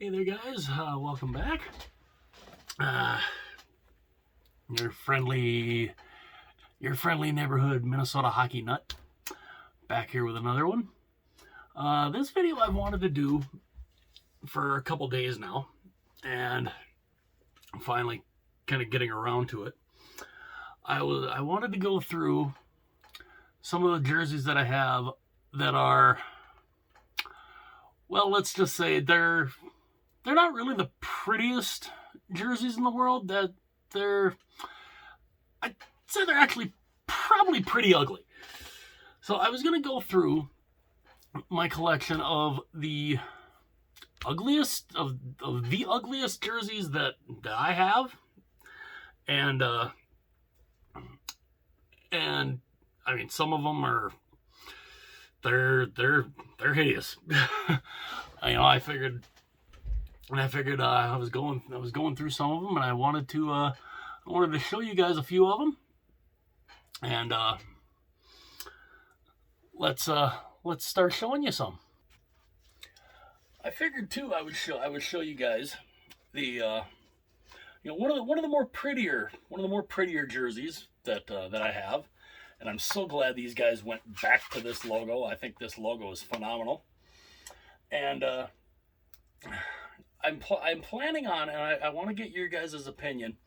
Hey there, guys. Welcome back. Uh, your friendly, your friendly neighborhood Minnesota hockey nut back here with another one. This video I've wanted to do for a couple days now, and I'm finally kind of getting around to it. I wanted to go through some of the jerseys that I have that are, well, let's just say they're not really the prettiest jerseys in the world. That I'd say they're actually probably pretty ugly. So I was gonna go through my collection of the ugliest jerseys that I have, and I mean, some of them are they're hideous. I figured I was going through some of them, and I wanted to show you guys a few of them, and let's start showing you some. I figured too I would show you guys the one of the more prettier jerseys that I have, and I'm so glad these guys went back to this logo. I think this logo is phenomenal, and I'm planning on, and I want to get your guys' opinion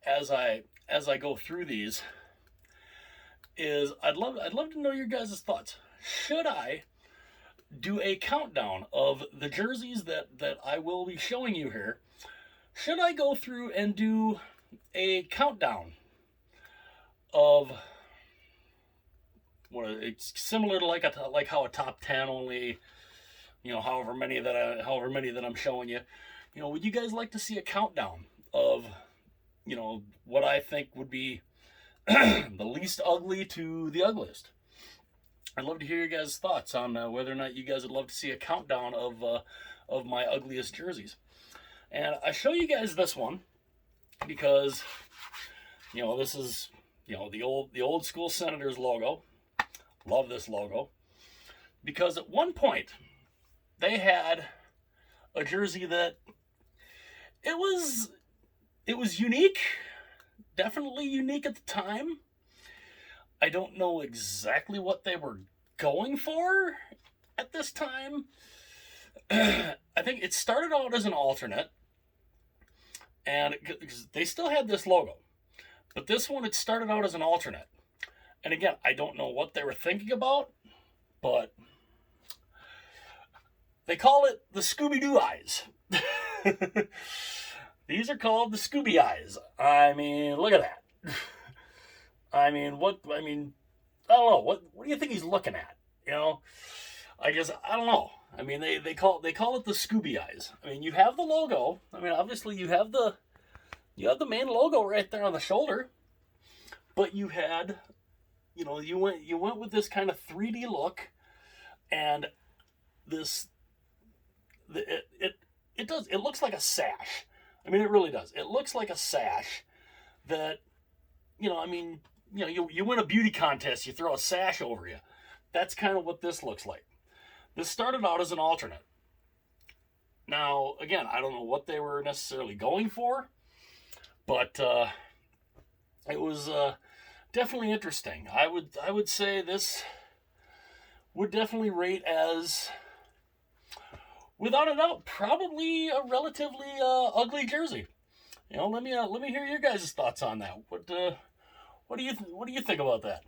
as I go through these. Is I'd love to know your guys' thoughts. Should I do a countdown of the jerseys that I will be showing you here? Should I go through and do a countdown of what it's similar to like how a top 10, only however many that I'm showing you? Would you guys like to see a countdown of what I think would be the least ugly to the ugliest? I'd love to hear your guys' thoughts on whether or not you guys would love to see a countdown of my ugliest jerseys. And I show you guys this one because this is the old school Senators logo. Love this logo because at one point they had a jersey that it was unique, definitely unique at the time. I don't know exactly what they were going for at this time. I think it started out as an alternate, and they still had this logo, but this one, it started out as an alternate. And again, I don't know what they were thinking about, but they call it the Scooby-Doo eyes. These are called the Scooby eyes. I mean, look at that. I don't know. What do you think he's looking at? I don't know. I mean, they call it the Scooby eyes. I mean, you have the logo. I mean, obviously you have the main logo right there on the shoulder, but you had, you went with this kind of 3D look, and it looks like a sash. I mean, it really does. It looks like a sash that, you win a beauty contest, you throw a sash over you. That's kind of what this looks like. This started out as an alternate. Now, again, I don't know what they were necessarily going for, but it was definitely interesting. I would say this would definitely rate as, without a doubt, probably a relatively ugly jersey. Let me hear your guys' thoughts on that. What do you think about that?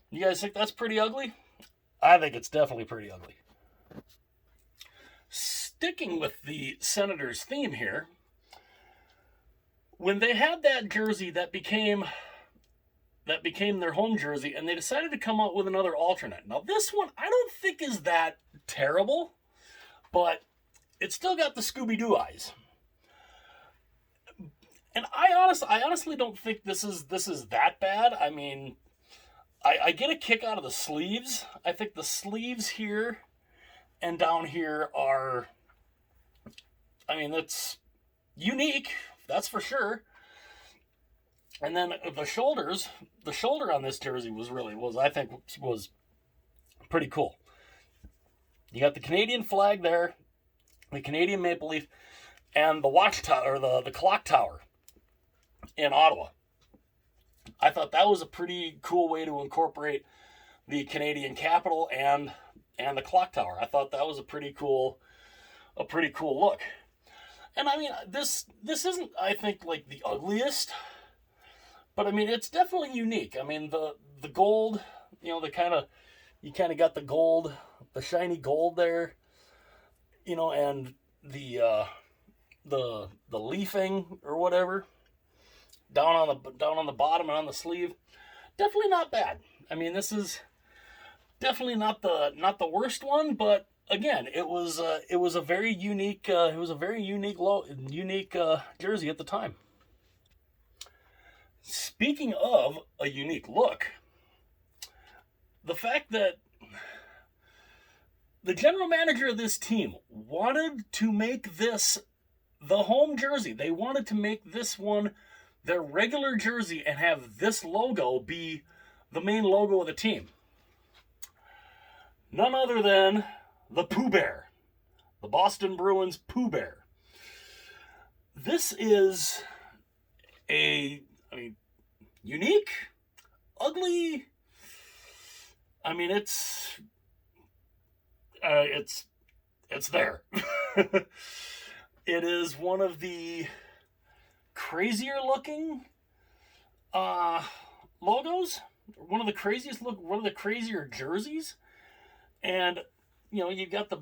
You guys think that's pretty ugly? I think it's definitely pretty ugly. Sticking with the Senators theme here, when they had that jersey that became their home jersey, and they decided to come out with another alternate. Now this one I don't think is that terrible, but it's still got the Scooby-Doo eyes. And I honestly don't think this is that bad. I mean, I get a kick out of the sleeves. I think the sleeves here and down here are, I mean, that's unique, that's for sure. And then the shoulder on this jersey was pretty cool. You got the Canadian flag there. the Canadian Maple Leaf, and the watchtower, or the clock tower in Ottawa. I thought that was a pretty cool way to incorporate the Canadian capital and the clock tower. I thought that was a pretty cool look. And I mean, this isn't, I think, like the ugliest, but I mean, it's definitely unique. I mean, the gold, you kind of got the gold, the shiny gold there, and the leafing or whatever down on the bottom and on the sleeve. Definitely not bad. I mean, this is definitely not the worst one, but again, it was a very unique jersey at the time. Speaking of a unique look, the fact that the general manager of this team wanted to make this the home jersey. They wanted to make this one their regular jersey and have this logo be the main logo of the team. None other than the Pooh Bear, the Boston Bruins Pooh Bear. This is unique, ugly. I mean, it's there. It is one of the crazier looking logos, one of the crazier jerseys, and you've got the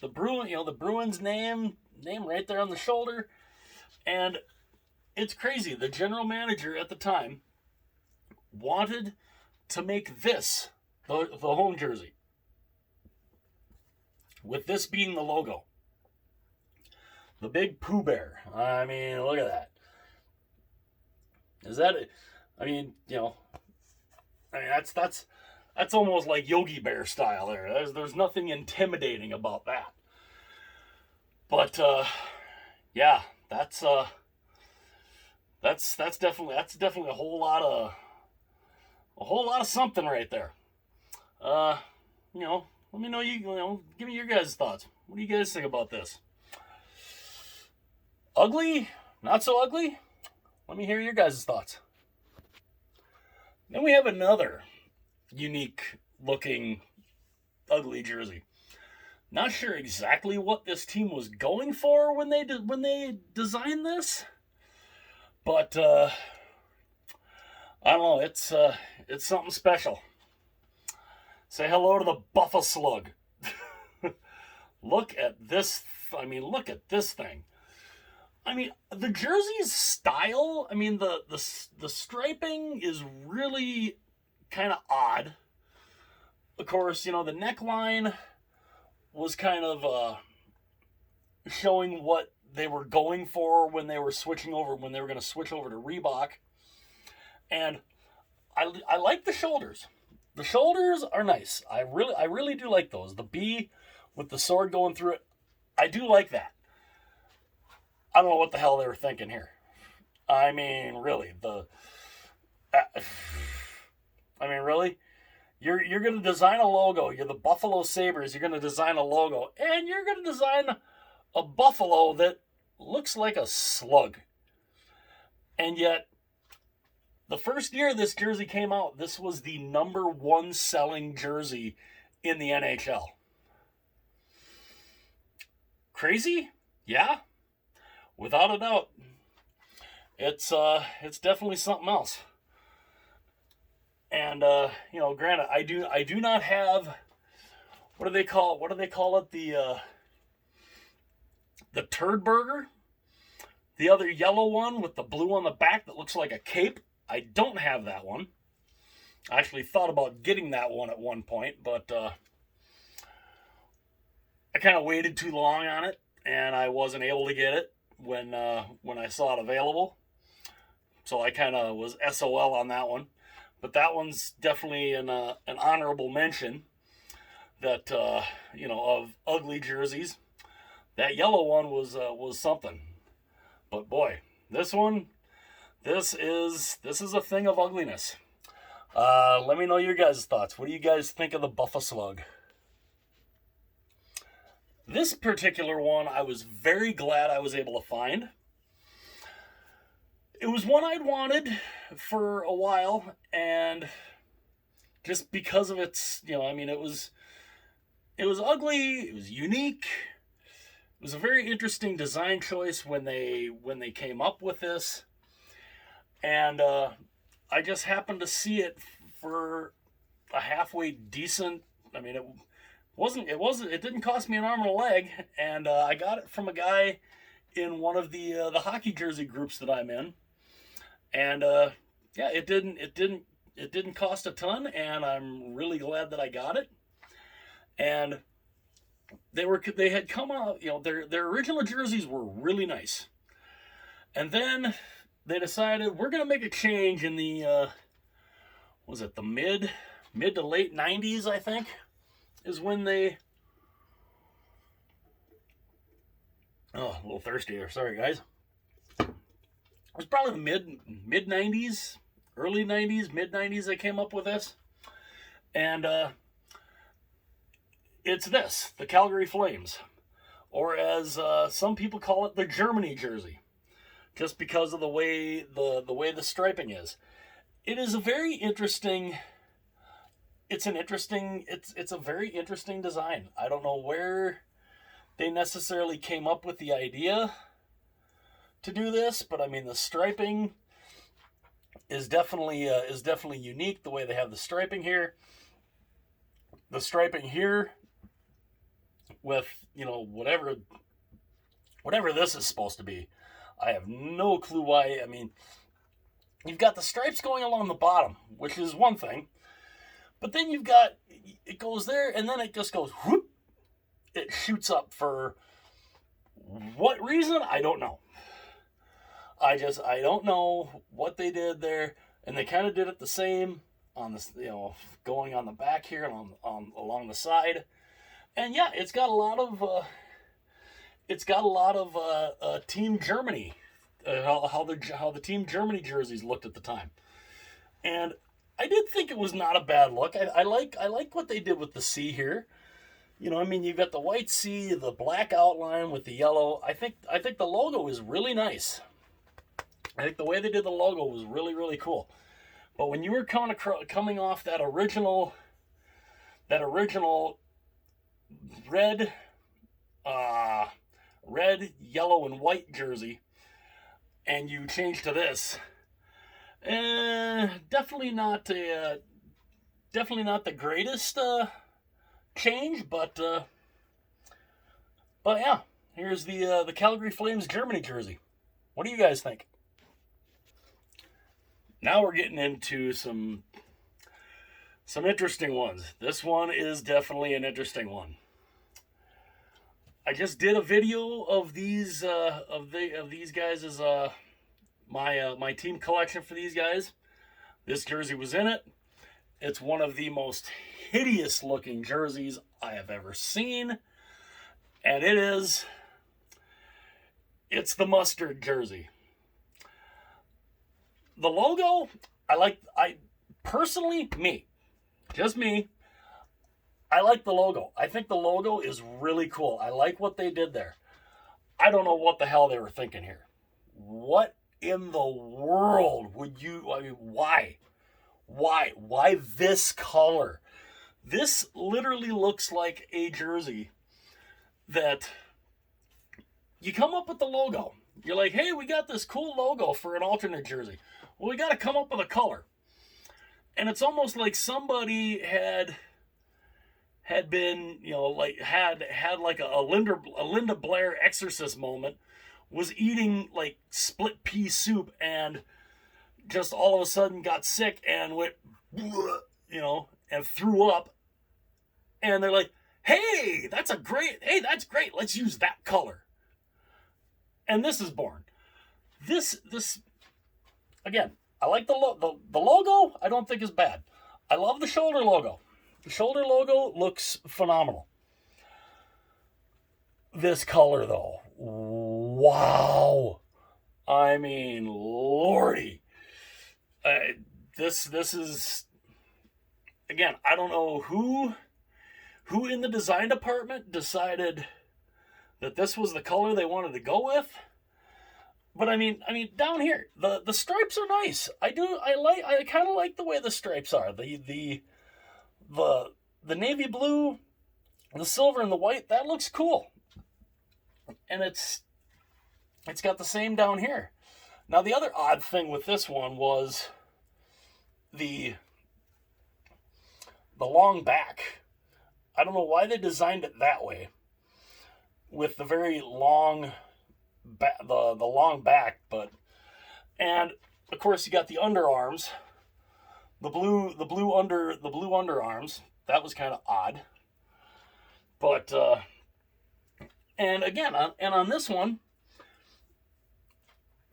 Bruins name right there on the shoulder, and it's crazy. The general manager at the time wanted to make this the home jersey, with this being the logo. The big Pooh Bear. I mean, look at that. Is that it? I mean, that's almost like Yogi Bear style there. There's nothing intimidating about that. But yeah, that's definitely a whole lot of something right there. Let me know give me your guys' thoughts. What do you guys think about this? Ugly? Not so ugly? Let me hear your guys' thoughts. Then we have another unique looking ugly jersey. Not sure exactly what this team was going for when they designed this, but I don't know. It's something special. Say hello to the Buffa Slug. Look at this. Look at this thing. The jersey's style, the striping is really kind of odd. Of course, the neckline was kind of showing what they were going for when they were going to switch over to Reebok. And I like the shoulders. The shoulders are nice. I really do like those. The B with the sword going through it, I do like that. I don't know what the hell they were thinking here. Really, really? You're going to design a logo. You're the Buffalo Sabres. You're going to design a logo. And you're going to design a buffalo that looks like a slug. And yet, the first year this jersey came out, this was the number one selling jersey in the NHL. Crazy? Yeah. Without a doubt. It's definitely something else. And granted, I do not have, what do they call it, the turd burger, the other yellow one with the blue on the back that looks like a cape. I don't have that one. I actually thought about getting that one at one point, but I kind of waited too long on it, and I wasn't able to get it when I saw it available. So I kind of was SOL on that one. But that one's definitely an honorable mention that of ugly jerseys. That yellow one was something. But boy, this is a thing of ugliness. Let me know your guys' thoughts. What do you guys think of the Buffa Slug? This particular one, I was very glad I was able to find. It was one I'd wanted for a while, and just because of its, I mean, it was ugly, it was unique. It was a very interesting design choice when they came up with this, and I just happened to see it for a halfway decent. I mean, it didn't cost me an arm and a leg, and I got it from a guy in one of the hockey jersey groups that I'm in, and yeah, it didn't cost a ton, and I'm really glad that I got it. And they had come out, their original jerseys were really nice, and then they decided we're gonna make a change in the was it the mid to late '90s, I think, is when they. Oh, a little thirsty there. Sorry, guys. It was probably the mid '90s, early '90s, mid '90s. They came up with this, and it's this, the Calgary Flames, or as some people call it, the Germany jersey, just because of the way the striping is. It is a very interesting. It's a very interesting design. I don't know where they necessarily came up with the idea to do this, but I mean the striping is definitely unique. The way they have the striping here, with whatever this is supposed to be. I have no clue why. I mean, you've got the stripes going along the bottom, which is one thing. But then it goes there, and then it just goes whoop. It shoots up for what reason? I don't know. I don't know what they did there, and they kind of did it the same on this, going on the back here and on along the side, and yeah, it's got a lot of Team Germany, how the Team Germany jerseys looked at the time, and I did think it was not a bad look. I like what they did with the C here. I mean, you've got the white C, the black outline with the yellow. I think the logo is really nice. I think the way they did the logo was really, really cool. But when you were coming off that original red, yellow, and white jersey, and you change to this, definitely not the greatest change, but yeah, here's the Calgary Flames Germany jersey. What do you guys think? Now we're getting into some interesting ones. This one is definitely an interesting one. I just did a video of these guys' my team collection for these guys. This jersey was in it. It's one of the most hideous looking jerseys I have ever seen, and it's the mustard jersey. The logo, personally, just me, I like the logo. I think the logo is really cool. I like what they did there. I don't know what the hell they were thinking here. What in the world why? Why this color? This literally looks like a jersey that you come up with the logo. You're like, hey, we got this cool logo for an alternate jersey. Well, we got to come up with a color. And it's almost like somebody had been, had like a Linda Blair exorcist moment, was eating like split pea soup and just all of a sudden got sick and went, and threw up. And they're like, hey, that's great. Let's use that color. And this is born. This again, I like the logo. I don't think is bad. I love the shoulder logo. The shoulder logo looks phenomenal. This color, though, wow! I mean, lordy, this is, again, I don't know who in the design department decided that this was the color they wanted to go with. But I mean down here, the stripes are nice. I kind of like the way the stripes are. The navy blue, the silver, and the white, that looks cool. And it's got the same down here. Now the other odd thing with this one was the long back. I don't know why they designed it that way, with the very long the long back, and of course you got the underarms, the blue underarms. That was kind of odd, but and again, on this one,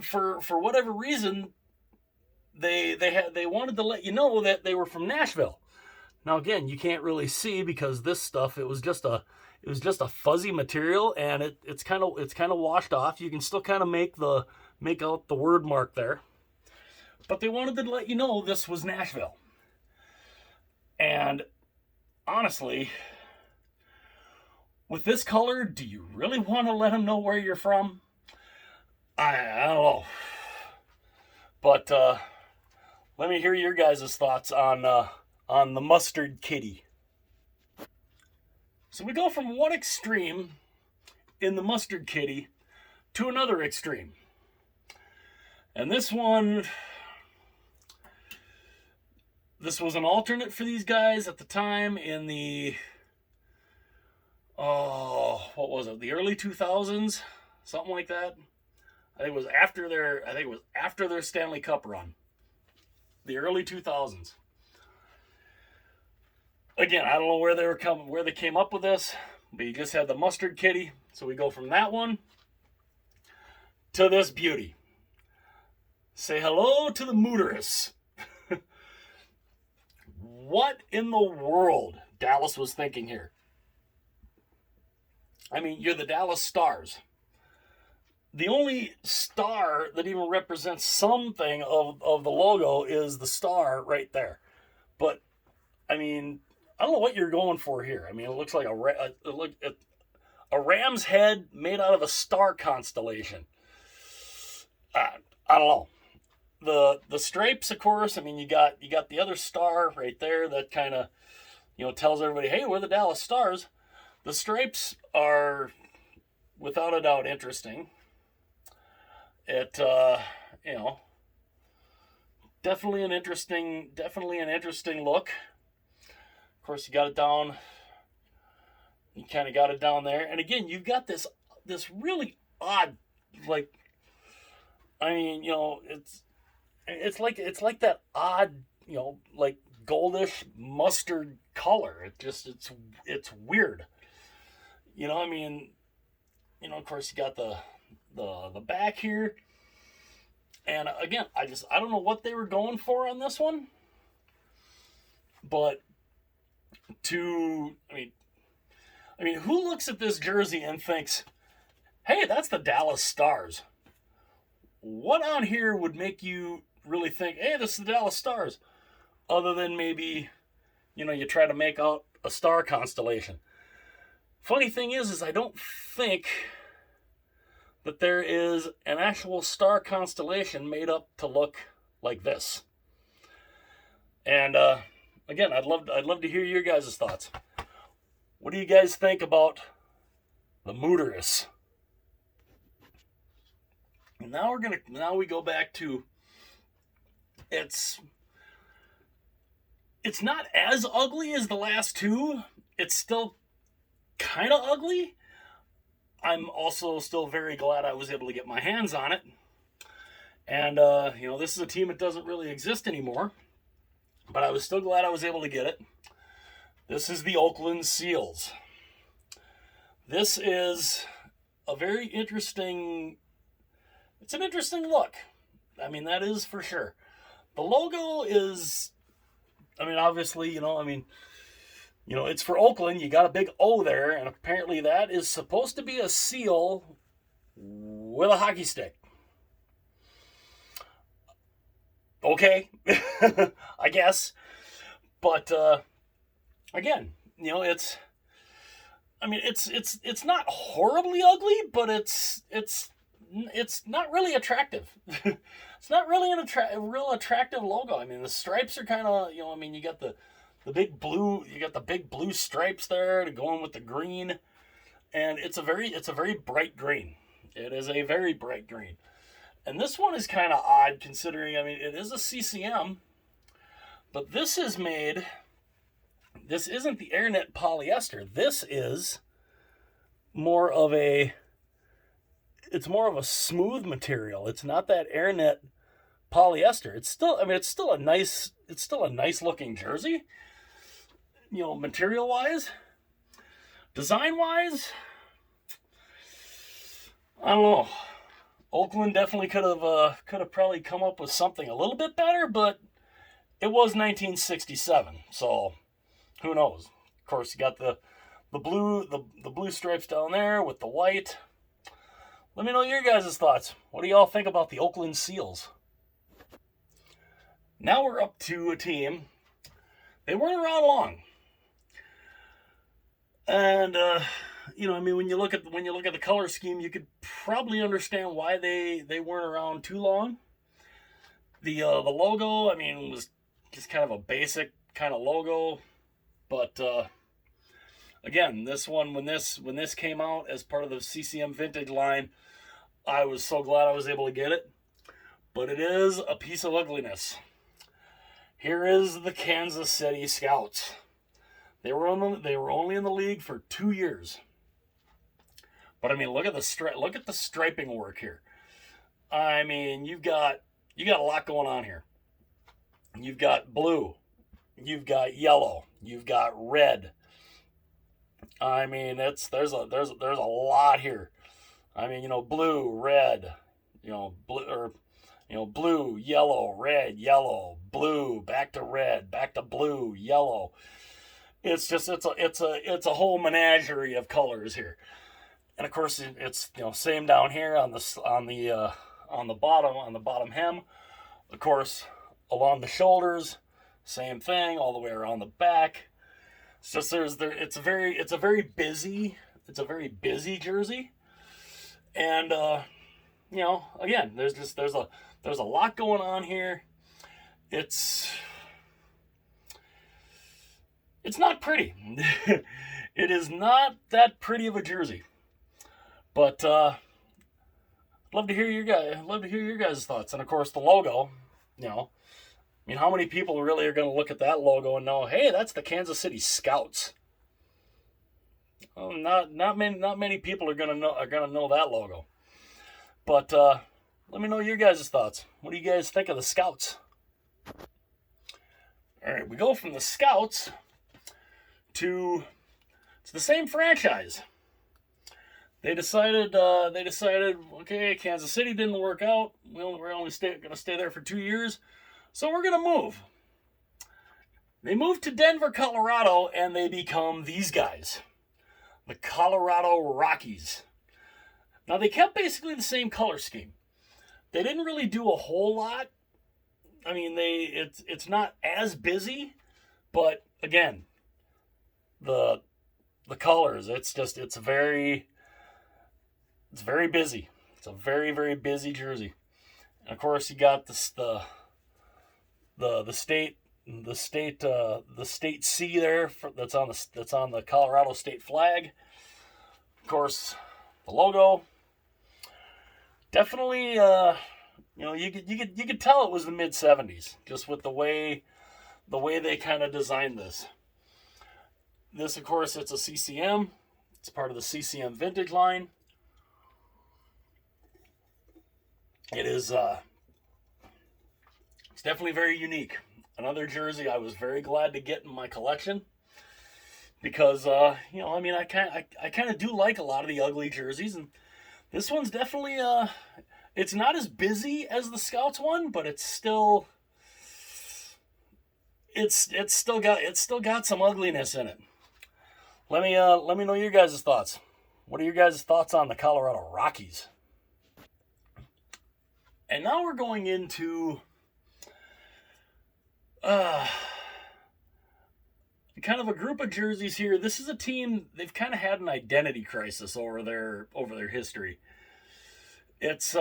for whatever reason, they wanted to let you know that they were from Nashville. Now again, you can't really see because this stuff, it was just a fuzzy material, and it's kind of washed off. You can still kind of make out the word mark there, but they wanted to let you know this was Nashville. And honestly, with this color, do you really want to let them know where you're from? I don't know, but let me hear your guys' thoughts on the mustard kitty. So we go from one extreme in the mustard kitty to another extreme. And this one, this was an alternate for these guys at the time in the, what was it? The early 2000s, something like that. I think it was after their Stanley Cup run. The early 2000s. Again, I don't know where they came up with this, but you just had the mustard kitty. So we go from that one to this beauty. Say hello to the Mooterus. What in the world Dallas was thinking here? I mean, you're the Dallas Stars. The only star that even represents something of the logo is the star right there. But, I mean, I don't know what you're going for here. I mean, it looks like a ram's head made out of a star constellation. I don't know. The stripes, of course. I mean, you got the other star right there that kind of, tells everybody, hey, we're the Dallas Stars. The stripes are, without a doubt, interesting. It, definitely an interesting look. Of course, you got it down. You kind of got it down there, and again, you've got this really odd, like, I mean, it's like that odd, like goldish mustard color. It's weird. I mean, of course, you got the back here, and again, I don't know what they were going for on this one, but. I mean, who looks at this jersey and thinks, hey, that's the Dallas Stars? What on here would make you really think, hey, this is the Dallas Stars? Other than maybe, you try to make out a star constellation. Funny thing is I don't think that there is an actual star constellation made up to look like this. And, again, I'd love to hear your guys' thoughts. What do you guys think about the Mooterus? Now we go back to it's not as ugly as the last two. It's still kind of ugly. I'm also still very glad I was able to get my hands on it. And this is a team that doesn't really exist anymore. But I was still glad I was able to get it. This is the Oakland Seals. This is a very interesting... It's an interesting look. I mean, that is for sure. The logo is... I mean, obviously, it's for Oakland. You got a big O there. And apparently that is supposed to be a seal with a hockey stick. Okay, I guess. But, again, I mean, it's not horribly ugly, but it's not really attractive. It's not really a real attractive logo. I mean, the stripes are kind of, I mean, you got the big blue, you got the big blue stripes there to go in with the green, and it's a very bright green. It is a very bright green, and this one is kind of odd considering. I mean, it is a CCM, but this is made. This isn't the AirNet polyester. This is more of a it's more of a smooth material. It's not that AirNet polyester. It's still, I mean, it's still a nice looking jersey. Material wise, design wise, I don't know. Oakland definitely could have probably come up with something a little bit better, but it was 1967, so who knows? Of course, you got the blue stripes down there with the white. Let me know your guys' thoughts. What do y'all think about the Oakland Seals? Now we're up to a team. They weren't around long, and I mean, when you look at the color scheme, you could probably understand why they weren't around too long. The logo, I mean, was just kind of a basic kind of logo, but again, this one when this came out as part of the CCM vintage line, I was so glad I was able to get it. But it is a piece of ugliness. Here is the Kansas City Scouts. They were only in the league for 2 years. But I mean, look at the striping work here. I mean, you got a lot going on here. You've got blue, you've got yellow, you've got red. I mean, there's a lot here. I mean, blue, red, blue, yellow, red, yellow, blue, back to red, back to blue, yellow. It's a whole menagerie of colors here. And of course, it's same down here on the bottom hem. Of course, along the shoulders, same thing all the way around the back. It's just it's a very busy jersey, and again, there's a lot going on here. It's not pretty. It is not that pretty of a jersey. But love to hear your guys' thoughts. And of course, the logo. I mean, how many people really are going to look at that logo and know, hey, that's the Kansas City Scouts? Well, not many people are going to know that logo. But let me know your guys' thoughts. What do you guys think of the Scouts? All right, we go from the Scouts to the same franchise. They decided, okay, Kansas City didn't work out. We're only going to stay there for 2 years, so we're going to move. They moved to Denver, Colorado, and they become these guys, the Colorado Rockies. Now, they kept basically the same color scheme. They didn't really do a whole lot. I mean, it's not as busy, but again, the colors, it's very busy. It's a very, very busy jersey. And of course, you got the state C there that's on the Colorado state flag. Of course, the logo. Definitely, you could tell it was the mid '70s just with the way they kind of designed this. This, of course, it's a CCM. It's part of the CCM vintage line. It is, it's definitely very unique. Another jersey I was very glad to get in my collection because, I mean, I kind of do like a lot of the ugly jerseys, and this one's definitely, it's not as busy as the Scouts one, but it's still got some ugliness in it. Let me know your guys' thoughts. What are your guys' thoughts on the Colorado Rockies? And now we're going into kind of a group of jerseys here. This is a team, they've kind of had an identity crisis over their history. It's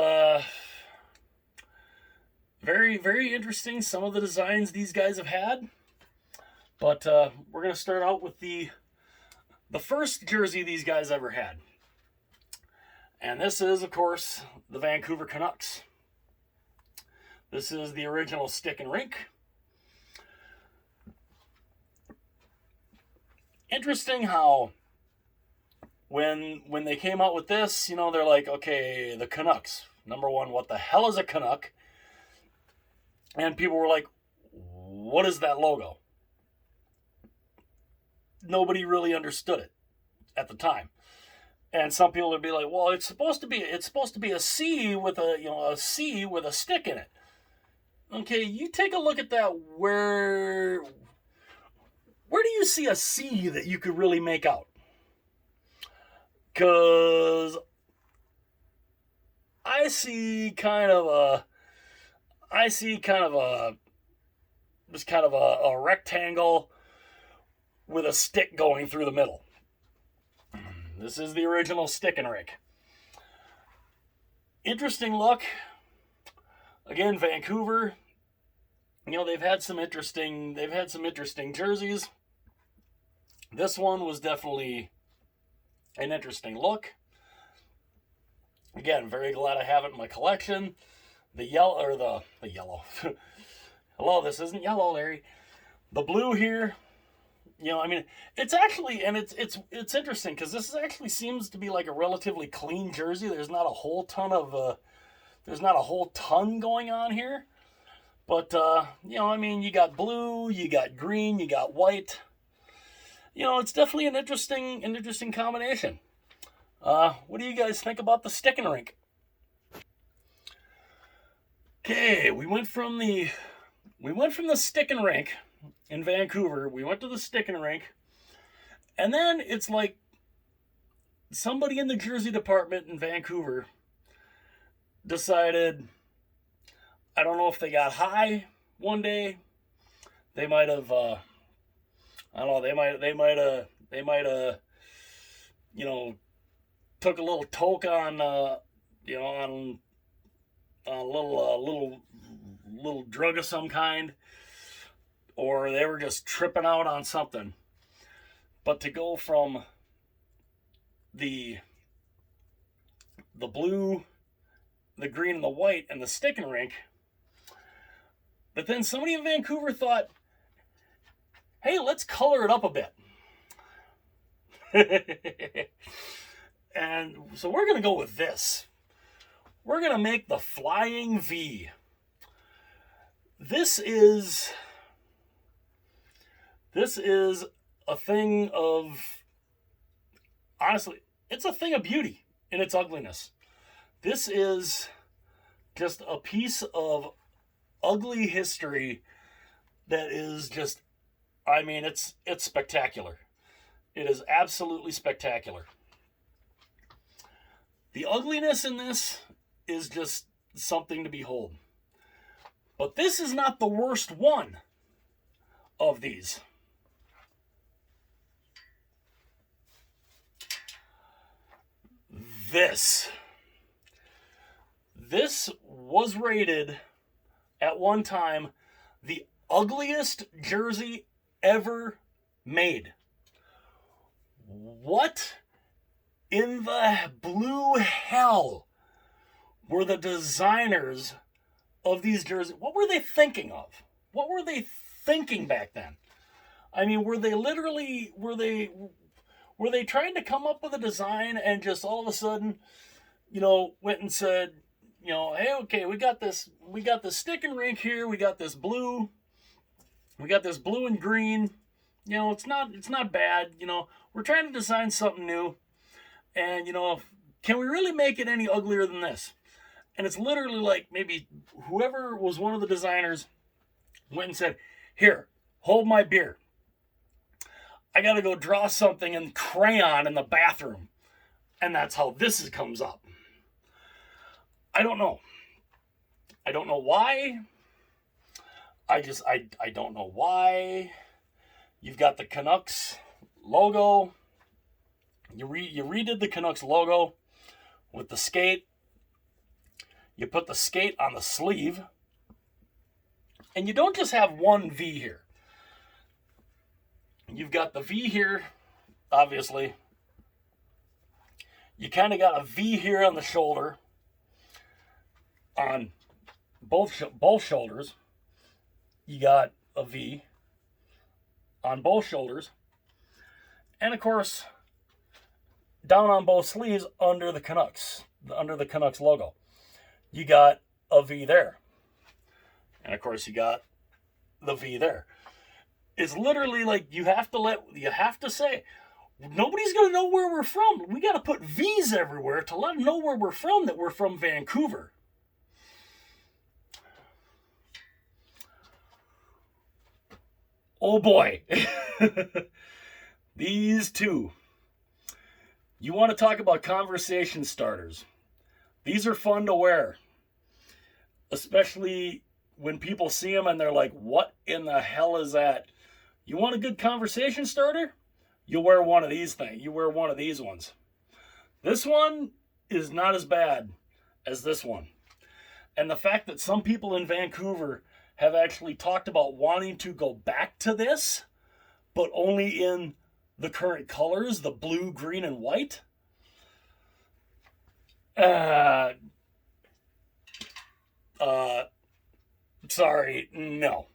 very, very interesting, some of the designs these guys have had. But we're going to start out with the first jersey these guys ever had. And this is, of course, the Vancouver Canucks. This is the original stick and rink. Interesting how when they came out with this, they're like, okay, the Canucks. Number one, what the hell is a Canuck? And people were like, what is that logo? Nobody really understood it at the time. And some people would be like, well, it's supposed to be a C with a C with a stick in it. Okay, you take a look at that. Where do you see a C that you could really make out? Because I see kind of a rectangle with a stick going through the middle. This is the original stick and rink. Interesting look. Again, Vancouver. They've had some interesting jerseys. This one was definitely an interesting look. Again, very glad I have it in my collection. The yellow. Hello, this isn't yellow, Larry. The blue here. It's actually, and it's interesting because this actually seems to be like a relatively clean jersey. There's not a whole ton going on here. But, you got blue, you got green, you got white. It's definitely an interesting combination. What do you guys think about the stick and rink? Okay, we went from the stick and rink in Vancouver. We went to the stick and rink. And then it's like somebody in the jersey department in Vancouver decided, I don't know if they got high one day. They might have, I don't know. They might have, took a little toke on, on a little drug of some kind, or they were just tripping out on something. But to go from the blue, the green, and the white, and the stick and rink. But then somebody in Vancouver thought, hey, let's color it up a bit. And so we're going to go with this. We're going to make the Flying V. This is a thing of, honestly, it's a thing of beauty in its ugliness. This is just a piece of ugly history that is just, it's spectacular. It is absolutely spectacular. The ugliness in this is just something to behold. But this is not the worst one of these. This was rated at one time the ugliest jersey ever made. What in the blue hell were the designers of these jerseys? What were they thinking of? What were they thinking back then? Were they trying to come up with a design and just all of a sudden, went and said, hey, okay, we got this stick and rink here, we got this blue and green, it's not bad, we're trying to design something new, and can we really make it any uglier than this? And it's literally like maybe whoever was one of the designers went and said, here, hold my beer. I got to go draw something in crayon in the bathroom. And that's how this comes up. I don't know. I don't know why. I don't know why You've got the Canucks logo. You redid the Canucks logo with the skate. You put the skate on the sleeve. And you don't just have one V here. You've got the V here, obviously. You kind of got a V here on the shoulder, on both shoulders. You got a V on both shoulders. And of course, down on both sleeves under the Canucks logo. You got a V there. And of course you got the V there. It's literally like you have to say, nobody's going to know where we're from. We got to put V's everywhere to let them know where we're from, that we're from Vancouver. Oh boy. These two. You want to talk about conversation starters. These are fun to wear. Especially when people see them and they're like, what in the hell is that? You want a good conversation starter? You wear one of these things. You wear one of these ones. This one is not as bad as this one. And the fact that some people in Vancouver have actually talked about wanting to go back to this, but only in the current colors, the blue, green, and white. Sorry, no.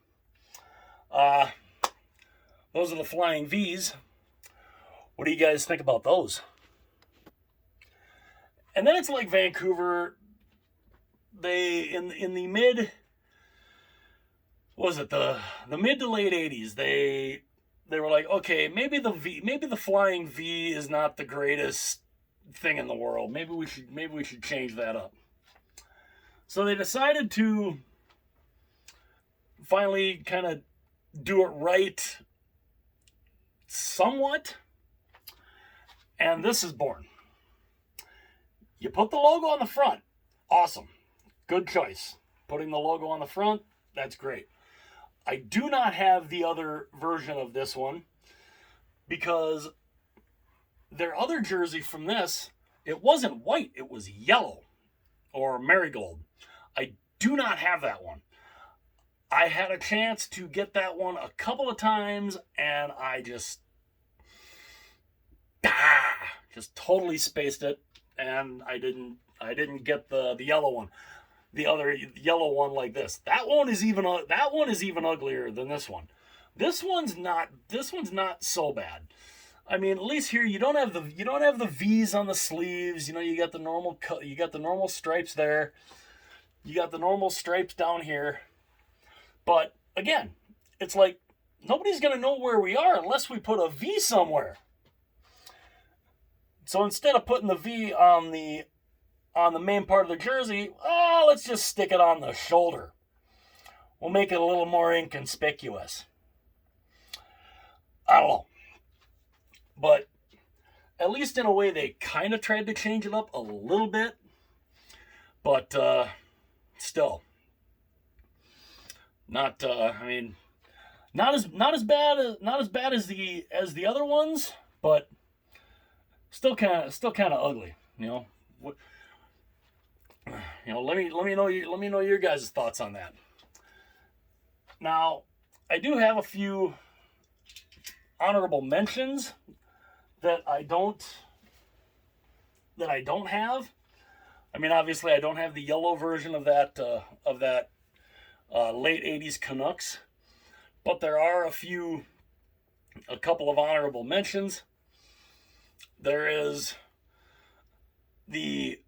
Those are the Flying V's. What do you guys think about those? And then it's like Vancouver, they in the mid, what was it, the mid to late 80s, they were like, okay, maybe the Flying V is not the greatest thing in the world. Maybe we should change that up. So they decided to finally kind of do it right somewhat. And this is born. You put the logo on the front. Awesome. Good choice. Putting the logo on the front, that's great. I do not have the other version of this one because their other jersey from this, it wasn't white, it was yellow or marigold. I do not have that one. I had a chance to get that one a couple of times and I just totally spaced it, and I didn't get the yellow one. The other yellow one like this. That one is even uglier than this one. This one's not so bad. I mean, at least here you don't have the V's on the sleeves. You know, you got the normal stripes there. You got the normal stripes down here. But again, it's like nobody's going to know where we are unless we put a V somewhere. So instead of putting the V on the main part of the jersey, let's just stick it on the shoulder. We'll make it a little more inconspicuous. I don't know. But at least in a way they kind of tried to change it up a little bit. But still not not as bad as the other ones, but still kind of ugly, you know. Let me know your guys' thoughts on that. Now, I do have a few honorable mentions that I don't have. I mean, obviously, I don't have the yellow version of that late 80s Canucks, but there are a couple of honorable mentions. There is the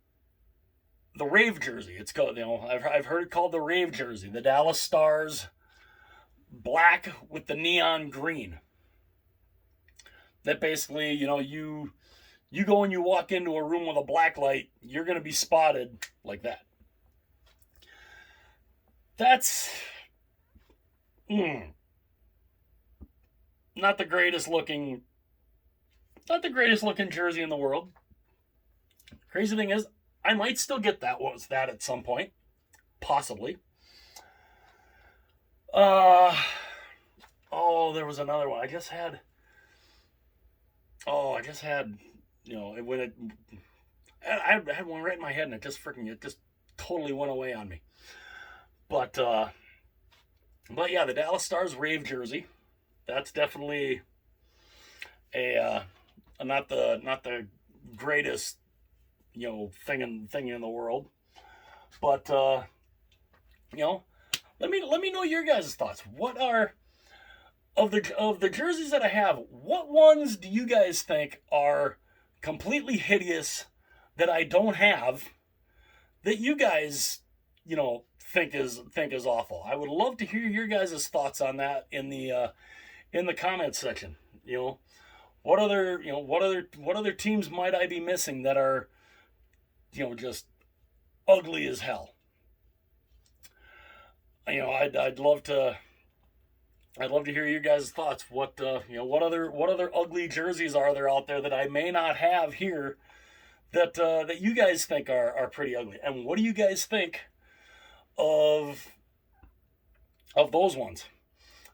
Rave jersey. It's called, I've heard it called the Rave jersey. The Dallas Stars black with the neon green. That basically, you go and you walk into a room with a black light, you're going to be spotted like that. That's not the greatest looking jersey in the world. Crazy thing is, I might still get that at some point, possibly. Oh, there was another one. I just had, when I had one right in my head, and it just totally went away on me. But yeah, the Dallas Stars Rave jersey. That's definitely not the greatest thing in the world. But let me know your guys' thoughts. What are of the jerseys that I have? What ones do you guys think are completely hideous that I don't have, that you guys think is awful? I would love to hear your guys' thoughts on that in the comments section. What other teams might I be missing that are just ugly as hell? I'd love to hear your guys' thoughts. What other ugly jerseys are there out there that I may not have here that you guys think are pretty ugly? And what do you guys think of those ones?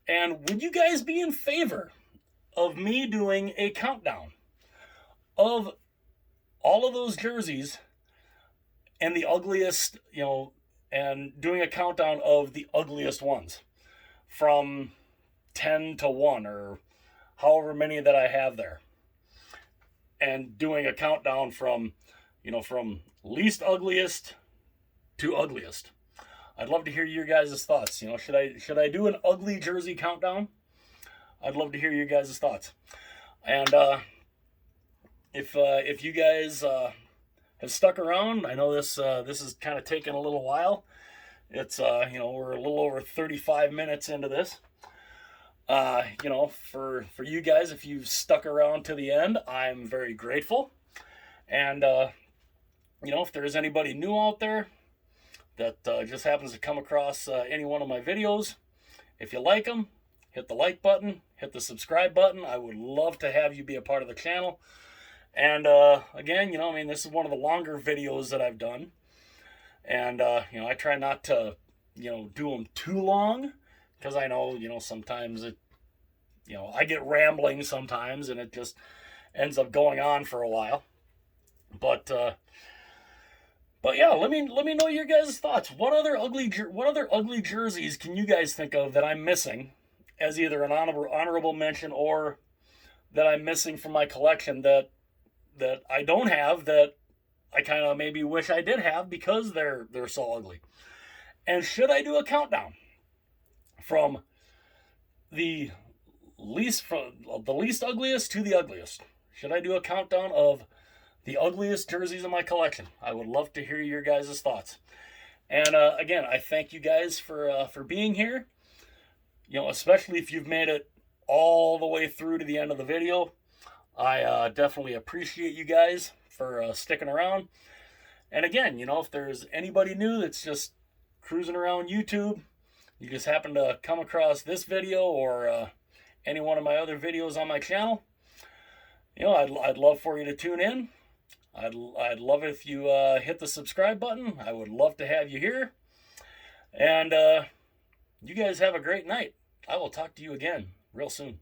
And would you guys be in favor of me doing a countdown of all of those jerseys and the ugliest, and doing a countdown of the ugliest ones from 10 to 1 or however many that I have there, and doing a countdown from least ugliest to ugliest? I'd love to hear your guys' thoughts. Should I do an ugly jersey countdown? I'd love to hear your guys' thoughts. And if you guys have stuck around, I know this is kind of taking a little while. It's we're a little over 35 minutes into this. For you guys, if you've stuck around to the end, I'm very grateful. And if there's anybody new out there that just happens to come across any one of my videos, if you like them, hit the like button, hit the subscribe button. I would love to have you be a part of the channel. And again, this is one of the longer videos that I've done. And I try not to do them too long, because I know sometimes I get rambling sometimes, and it just ends up going on for a while. But yeah, let me know your guys' thoughts. What other ugly jerseys can you guys think of that I'm missing as either an honorable mention, or that I'm missing from my collection that I don't have, that I kind of maybe wish I did have because they're so ugly? And should I do a countdown from the least ugliest to the ugliest? Should I do a countdown of the ugliest jerseys in my collection? I would love to hear your guys' thoughts. And again, I thank you guys for being here. Especially if you've made it all the way through to the end of the video. I definitely appreciate you guys for sticking around. And again, if there's anybody new that's just cruising around YouTube, you just happen to come across this video or any one of my other videos on my channel, I'd love for you to tune in. I'd love if you hit the subscribe button. I would love to have you here. And you guys have a great night. I will talk to you again real soon.